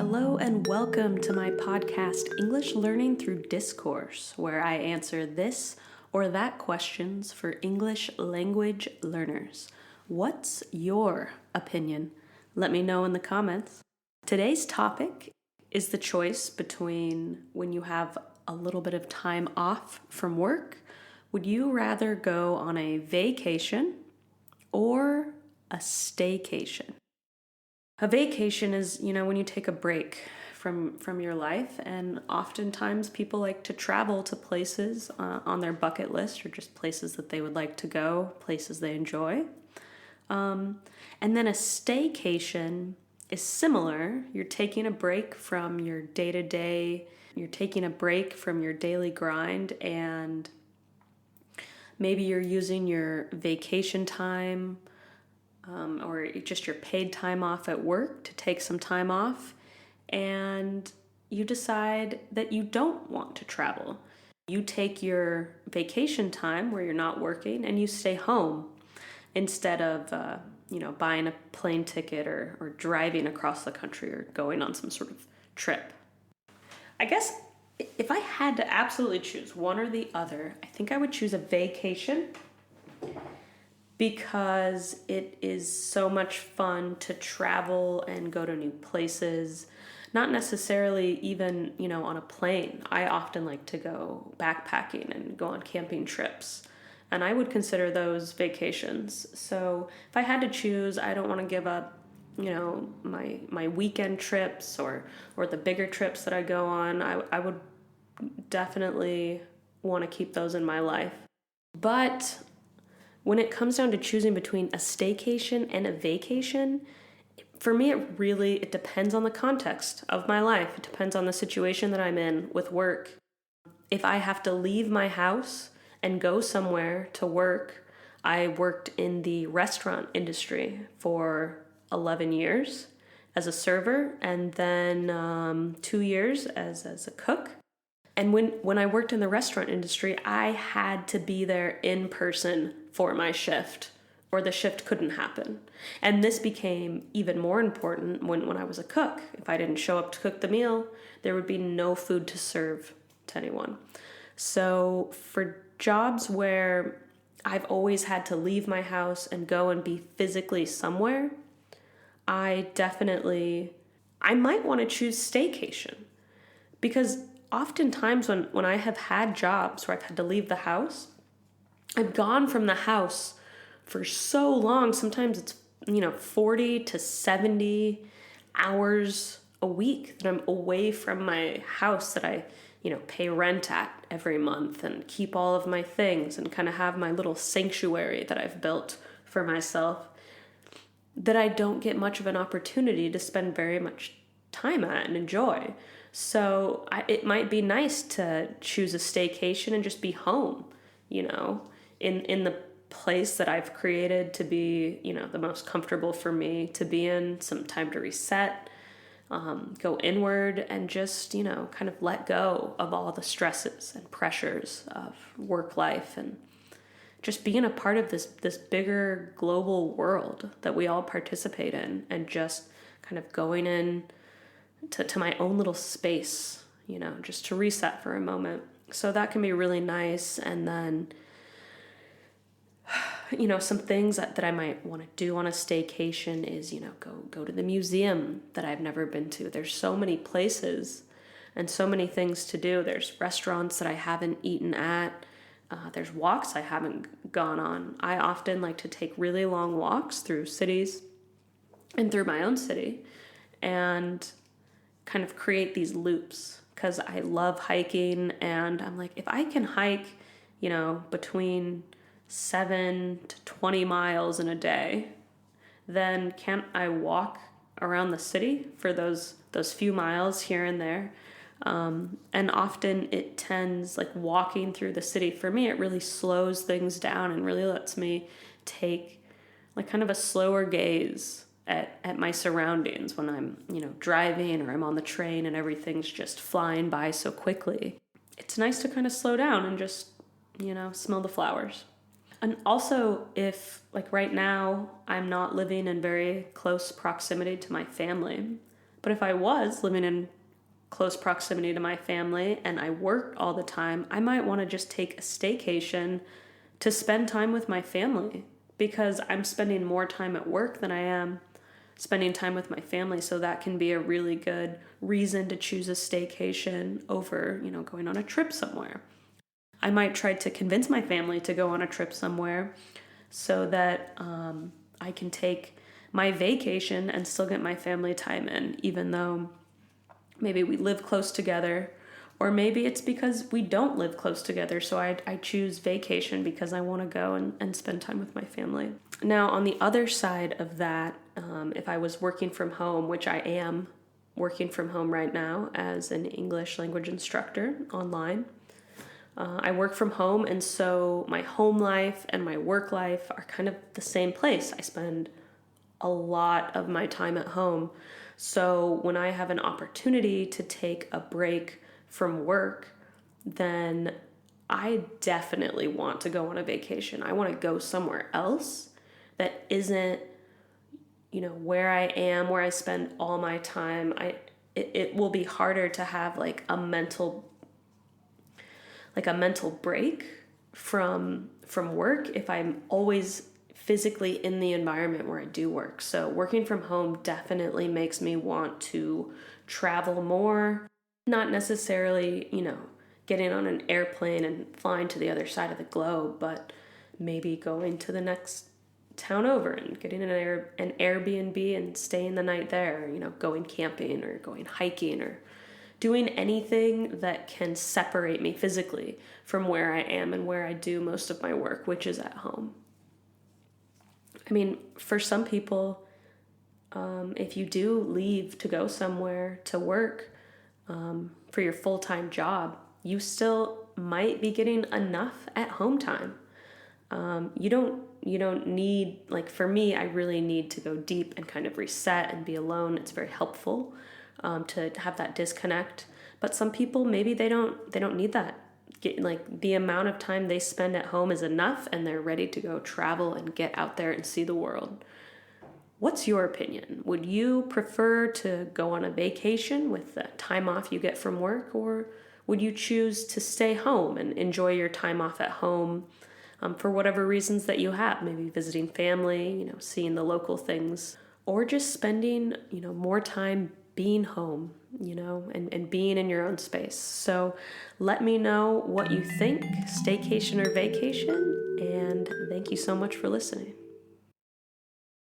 Hello and welcome to my podcast, English Learning Through Discourse, where I answer this or that questions for English language learners. What's your opinion? Let me know in the comments. Today's topic is the choice between when you have a little bit of time off from work. Would you rather go on a vacation or a staycation? A vacation is, when you take a break from your life, and oftentimes people like to travel to places on their bucket list or just places that they would like to go, places they enjoy. And then a staycation is similar. You're taking a break from your day-to-day, you're taking a break from your daily grind, and maybe you're using your vacation time or just your paid time off at work to take some time off, and you decide that you don't want to travel. You take your vacation time where you're not working and you stay home instead of buying a plane ticket or driving across the country or going on some sort of trip. I guess if I had to absolutely choose one or the other, I think I would choose a vacation, because it is so much fun to travel and go to new places, not necessarily even, on a plane. I often like to go backpacking and go on camping trips, and I would consider those vacations. So if I had to choose, I don't want to give up, my weekend trips or the bigger trips that I go on. I would definitely want to keep those in my life. But when it comes down to choosing between a staycation and a vacation, for me, it depends on the context of my life. It depends on the situation that I'm in with work. If I have to leave my house and go somewhere to work, I worked in the restaurant industry for 11 years as a server, and then 2 years as a cook. And when I worked in the restaurant industry, I had to be there in person for my shift, or the shift couldn't happen. And this became even more important when I was a cook. If I didn't show up to cook the meal, there would be no food to serve to anyone. So for jobs where I've always had to leave my house and go and be physically somewhere, I might want to choose staycation, because oftentimes when I have had jobs where I've had to leave the house, I've gone from the house for so long. Sometimes it's, 40 to 70 hours a week that I'm away from my house, that I, pay rent at every month and keep all of my things and kind of have my little sanctuary that I've built for myself, that I don't get much of an opportunity to spend very much time at and enjoy. So it might be nice to choose a staycation and just be home, in the place that I've created to be, the most comfortable for me to be in, some time to reset, go inward, and just, kind of let go of all the stresses and pressures of work life, and just being a part of this bigger global world that we all participate in, and just kind of going in to my own little space, just to reset for a moment. So that can be really nice. And then, some things that I might want to do on a staycation is, go to the museum that I've never been to. There's so many places and so many things to do. There's restaurants that I haven't eaten at. There's walks I haven't gone on. I often like to take really long walks through cities and through my own city, and kind of create these loops, because I love hiking, and I'm like, if I can hike, between 7 to 20 miles in a day, then can't I walk around the city for those few miles here and there? And often it tends, like walking through the city, for me, it really slows things down and really lets me take like kind of a slower gaze at my surroundings when I'm, driving, or I'm on the train and everything's just flying by so quickly. It's nice to kind of slow down and just, smell the flowers. And also, if like right now I'm not living in very close proximity to my family, But if I was living in close proximity to my family and I worked all the time, I might want to just take a staycation to spend time with my family, because I'm spending more time at work than I am spending time with my family. So that can be a really good reason to choose a staycation over, going on a trip somewhere. I might try to convince my family to go on a trip somewhere so that I can take my vacation and still get my family time in, even though maybe we live close together, or maybe it's because we don't live close together. So I choose vacation because I want to go and spend time with my family. Now, on the other side of that, if I was working from home, which I am working from home right now as an English language instructor online, I work from home, and so my home life and my work life are kind of the same place. I spend a lot of my time at home. So when I have an opportunity to take a break from work, then I definitely want to go on a vacation. I want to go somewhere else that isn't, where I am, where I spend all my time. It will be harder to have like a mental break from work if I'm always physically in the environment where I do work. So working from home definitely makes me want to travel more, not necessarily, getting on an airplane and flying to the other side of the globe, but maybe going to the next town over and getting an Airbnb and staying the night there, going camping or going hiking or doing anything that can separate me physically from where I am and where I do most of my work, which is at home. I mean, for some people, if you do leave to go somewhere to work for your full-time job, you still might be getting enough at home time. You don't need, like for me, I really need to go deep and kind of reset and be alone. It's very helpful to have that disconnect. But some people, maybe they don't need that. The amount of time they spend at home is enough, and they're ready to go travel and get out there and see the world. What's your opinion? Would you prefer to go on a vacation with the time off you get from work, or would you choose to stay home and enjoy your time off at home for whatever reasons that you have? Maybe visiting family, seeing the local things, or just spending, more time being home, and being in your own space. So let me know what you think, staycation or vacation, and thank you so much for listening.